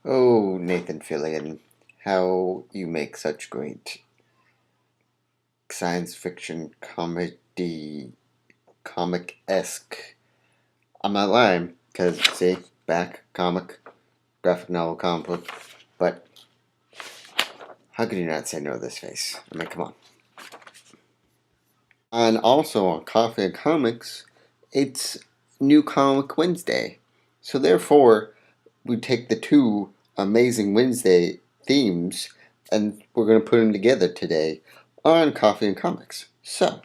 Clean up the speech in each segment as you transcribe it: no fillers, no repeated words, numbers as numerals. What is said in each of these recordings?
Oh, Nathan Fillion, how you make such great science fiction comedy, comic-esque. I'm not lying, because, see, back, comic, graphic novel, comic book, but how could you not say no to this face? I mean, come on. And also on Coffee and Comics, it's New Comic Wednesday. So therefore, we take the two amazing Wednesday themes and we're going to put them together today on Coffee and Comics. So,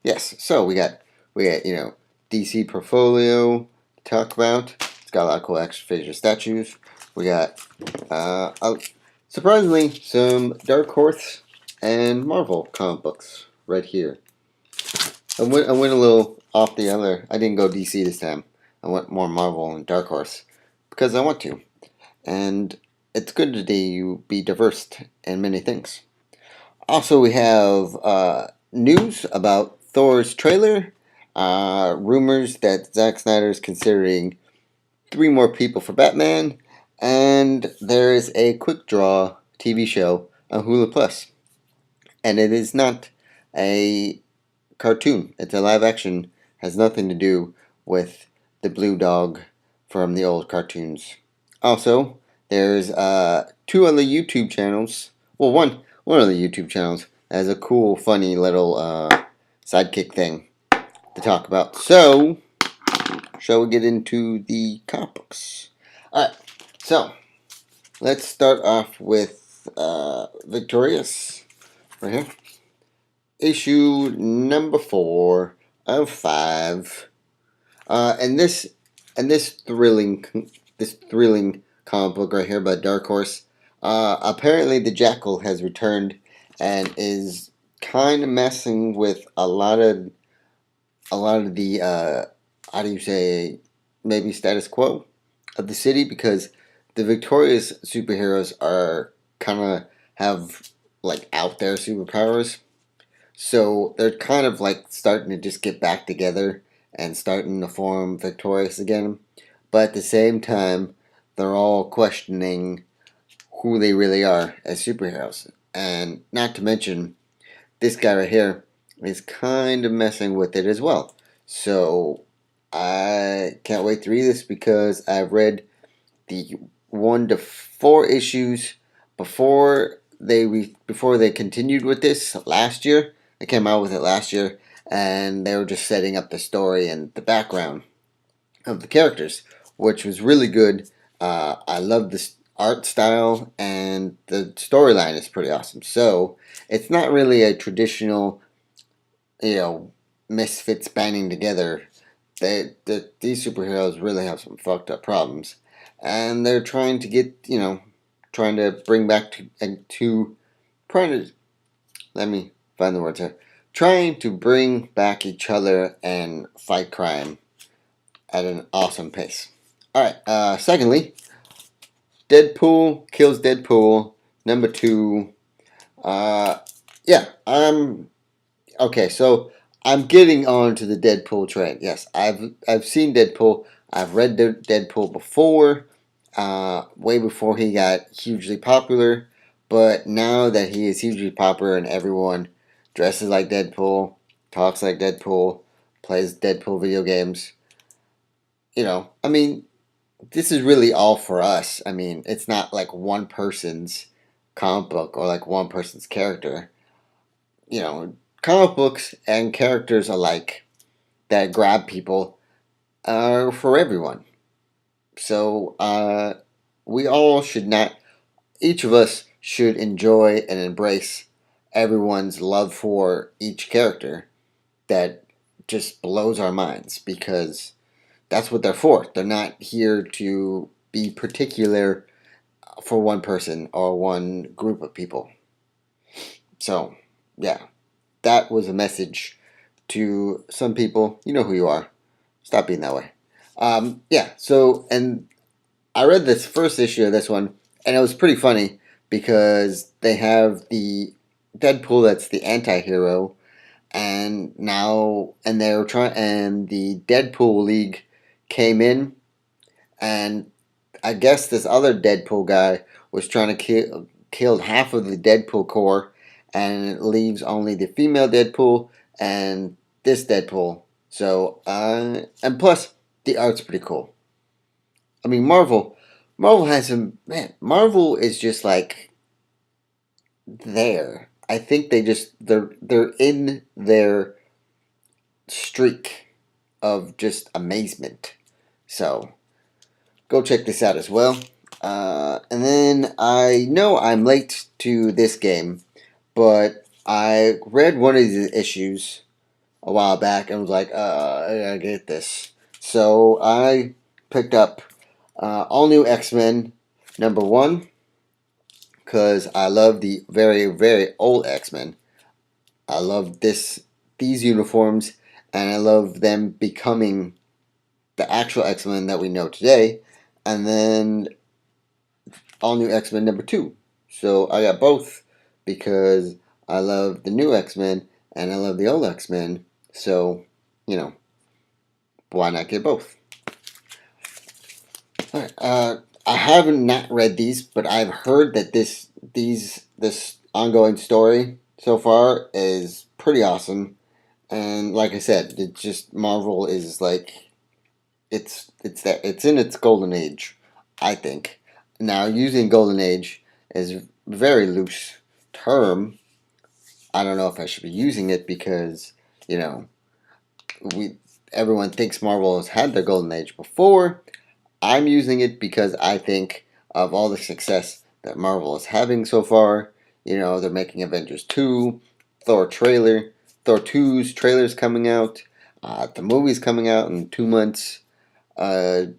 yes, so we got DC portfolio to talk about. It's got a lot of cool action figure statues. We got surprisingly some Dark Horse and Marvel comic books right here. I went a little off the other. I didn't go DC this time. I went more Marvel and Dark Horse because I want to. And it's good today you be diverse in many things. Also, we have news about Thor's trailer. Rumors that Zack Snyder is considering three more people for Batman, and there is a quick draw TV show on Hulu Plus, and it is not a cartoon. It's a live action. Has nothing to do with the blue dog from the old cartoons. Also, there's two other YouTube channels. Well, one of the YouTube channels has a cool, funny little sidekick thing to talk about. So, shall we get into the comic books? All right. So, let's start off with Victorious right here. Issue number 4 of 5. And this thrilling comic book right here by Dark Horse. Apparently the Jackal has returned and is kind of messing with a lot of the how do you say, maybe status quo of the city, because the Victorious superheroes are kind of have like out there superpowers. So they're kind of like starting to just get back together and starting to form Victorious again. But at the same time, they're all questioning who they really are as superheroes. And not to mention, this guy right here is kind of messing with it as well. So I can't wait to read this because I've read the 1 to 4 issues before they continued with this last year. They came out with it last year, and they were just setting up the story and the background of the characters, which was really good. I love the art style, and the storyline is pretty awesome. So it's not really a traditional, you know, misfits banding together. These superheroes really have some fucked up problems, and they're trying to trying to bring back trying to let me find the words here. Trying to bring back each other and fight crime at an awesome pace. All right. Secondly, Deadpool Kills Deadpool number 2. Uh, yeah. Okay. So I'm getting on to the Deadpool train. Yes, I've seen Deadpool. I've read Deadpool before, way before he got hugely popular. But now that he is hugely popular and everyone dresses like Deadpool, talks like Deadpool, plays Deadpool video games, I mean, this is really all for us. I mean, it's not like one person's comic book or like one person's character. Comic books and characters alike that grab people are for everyone. So we all should not, each of us should enjoy and embrace everyone's love for each character that just blows our minds, because that's what they're for. They're not here to be particular for one person or one group of people. So, yeah, that was a message to some people. You know who you are. Stop being that way. Yeah, so, and I read this first issue of this one, and it was pretty funny because they have the Deadpool that's the anti-hero, and they were trying, and the Deadpool League came in, and I guess this other Deadpool guy was trying to kill half of the Deadpool core, and it leaves only the female Deadpool and this Deadpool. So, and plus, the art's pretty cool. I mean, Marvel has some, man, Marvel is just like there. I think they're in their streak of just amazement. So, go check this out as well. And then I know I'm late to this game, but I read one of these issues a while back and was like, I gotta get this. So I picked up all new X-Men #1 because I love the very, very old X-Men. I love these uniforms, and I love them becoming the actual X-Men that we know today. And then all new X-Men #2. So I got both because I love the new X-Men and I love the old X-Men. So, you know, why not get both? All right. I haven't not read these, but I've heard that this ongoing story so far is pretty awesome. And like I said, it just Marvel is like it's in its golden age, I think. Now, using golden age is a very loose term. I don't know if I should be using it because, you know, we everyone thinks Marvel has had their golden age before. I'm using it because I think of all the success that Marvel is having so far. You know, they're making Avengers 2, Thor trailer, Thor 2's trailer's coming out, the movie's coming out in 2 months. The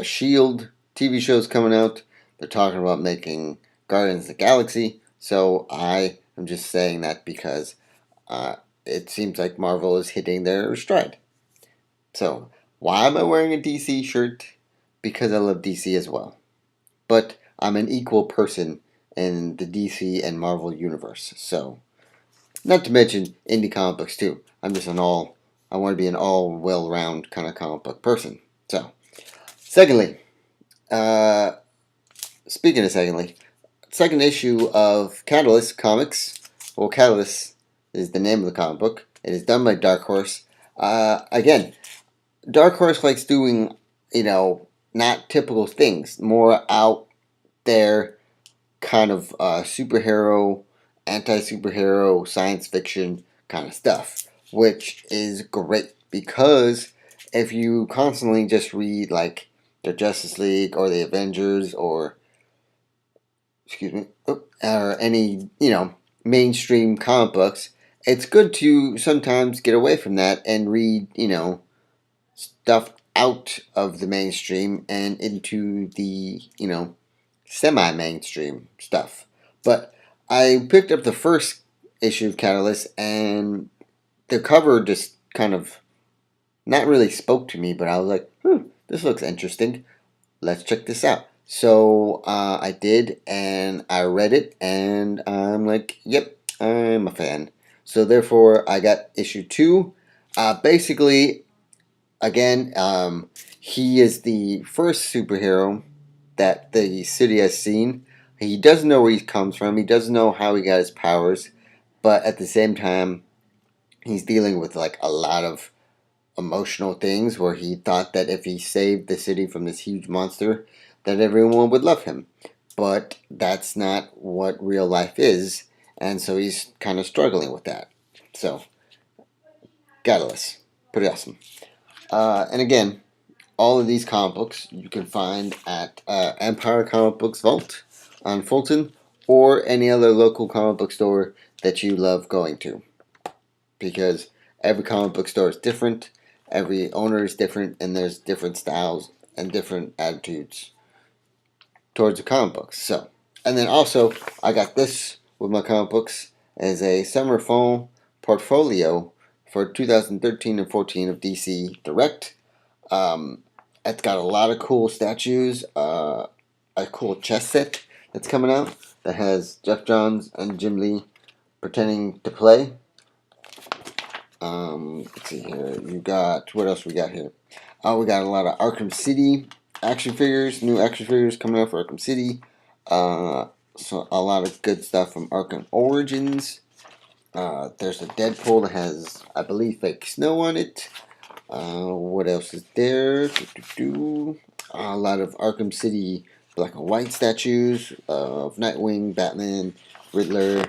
Shield TV show's coming out. They're talking about making Guardians of the Galaxy. So I am just saying that because it seems like Marvel is hitting their stride. So why am I wearing a DC shirt? Because I love DC as well. But I'm an equal person in the DC and Marvel universe. So, not to mention indie comic books too. I want to be an all well-round kind of comic book person. So, secondly, uh, speaking of second issue of Catalyst Comics. Well, Catalyst is the name of the comic book. It is done by Dark Horse. Again, Dark Horse likes doing, not typical things, more out there kind of superhero, anti-superhero, science fiction kind of stuff, which is great because if you constantly just read like the Justice League or the Avengers or or any mainstream comic books, it's good to sometimes get away from that and read stuff out of the mainstream and into the semi-mainstream stuff. But I picked up the first issue of Catalyst, and the cover just kind of not really spoke to me, but I was like, this looks interesting. Let's check this out. So I did, and I read it, and I'm like, yep, I'm a fan. So therefore, I got issue 2. Basically, again, he is the first superhero that the city has seen. He doesn't know where he comes from. He doesn't know how he got his powers, but at the same time, he's dealing with like a lot of emotional things where he thought that if he saved the city from this huge monster, that everyone would love him. But that's not what real life is, and so he's kind of struggling with that. So, Catalyst, pretty awesome. And again, all of these comic books you can find at Empire Comic Books Vault on Fulton or any other local comic book store that you love going to. Because every comic book store is different, every owner is different, and there's different styles and different attitudes towards the comic books. So, and then also, I got this with my comic books as a summer fall portfolio for 2013 and 14 of DC Direct. It's got a lot of cool statues, a cool chess set that's coming out that has Jeff Johns and Jim Lee pretending to play. Let's see here. What else we got here? Oh, we got a lot of Arkham City action figures, new action figures coming out for Arkham City. So a lot of good stuff from Arkham Origins. There's a Deadpool that has, I believe, fake snow on it. What else is there? A lot of Arkham City black and white statues of Nightwing, Batman, Riddler.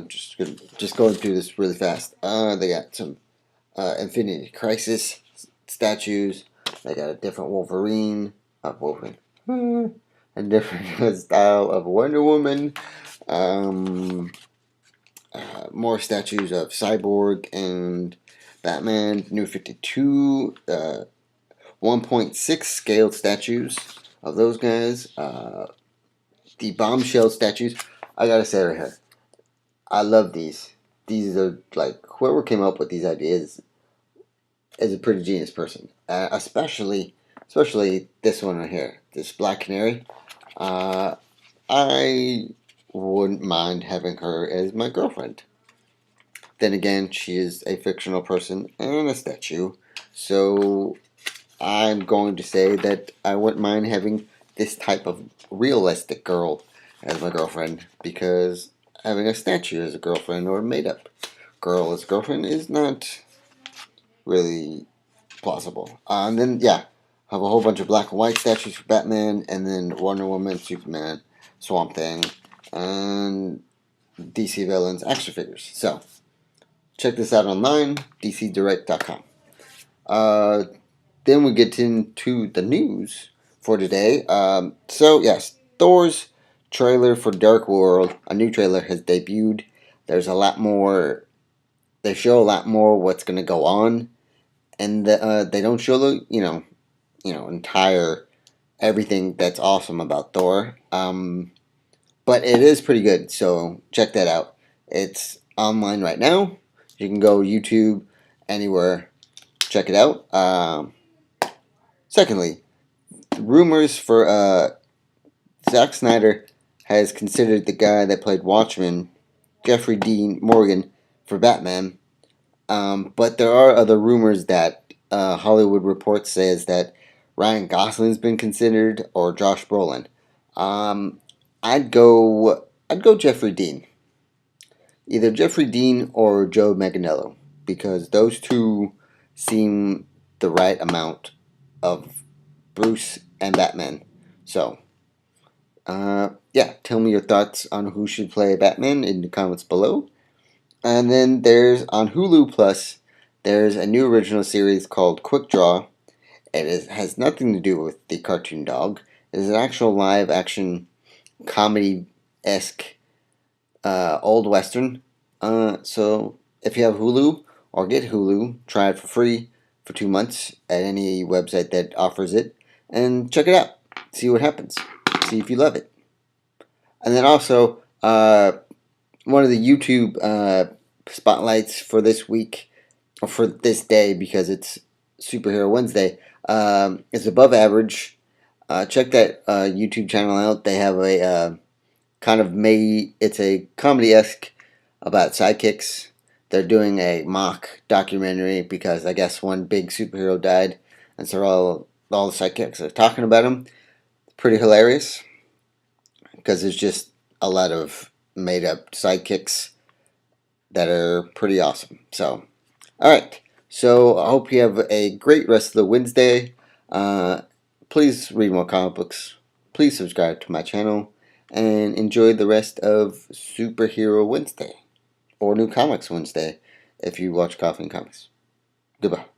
Just going through this really fast. They got some Infinity Crisis statues. They got a different Wolverine. A different style of Wonder Woman. More statues of Cyborg and Batman. New 52. 1.6 scaled statues of those guys. The bombshell statues. I gotta say right here, I love these. These are like whoever came up with these ideas is a pretty genius person. Especially this one right here, this Black Canary. I wouldn't mind having her as my girlfriend. Then again, she is a fictional person and a statue, so I'm going to say that I wouldn't mind having this type of realistic girl as my girlfriend, because having a statue as a girlfriend or a made-up girl as a girlfriend is not really plausible. And then, yeah, have a whole bunch of black and white statues for Batman, and then Wonder Woman, Superman, Swamp Thing, and DC villains action figures. So, check this out online, dcdirect.com. Then we get into the news for today. Yes, Thor's trailer for Dark World, a new trailer, has debuted. There's a lot more. They show a lot more what's going to go on, and they don't show the entire everything that's awesome about Thor. But it is pretty good, so check that out. It's online right now. You can go YouTube, anywhere, check it out. Secondly, rumors for Zack Snyder has considered the guy that played Watchmen, Jeffrey Dean Morgan, for Batman. But there are other rumors that Hollywood Reports says that Ryan Gosling's been considered, or Josh Brolin. I'd go Jeffrey Dean. Either Jeffrey Dean or Joe Manganiello, because those two seem the right amount of Bruce and Batman. So, tell me your thoughts on who should play Batman in the comments below. And then there's, on Hulu Plus, there's a new original series called Quick Draw. It has nothing to do with the cartoon dog. It is an actual live-action comedy-esque old western. So if you have Hulu or get Hulu, try it for free for 2 months at any website that offers it, and check it out. See what happens. See if you love it. And then also, one of the YouTube spotlights for this week, or for this day, because it's Superhero Wednesday, is Above Average. Check that YouTube channel out. They have a it's a comedy-esque about sidekicks. They're doing a mock documentary because I guess one big superhero died, and so all the sidekicks are talking about him. Pretty hilarious, because there's just a lot of made-up sidekicks that are pretty awesome. So, alright. So, I hope you have a great rest of the Wednesday. Please read more comic books. Please subscribe to my channel. And enjoy the rest of Superhero Wednesday. Or New Comics Wednesday if you watch Coffee and Comics. Goodbye.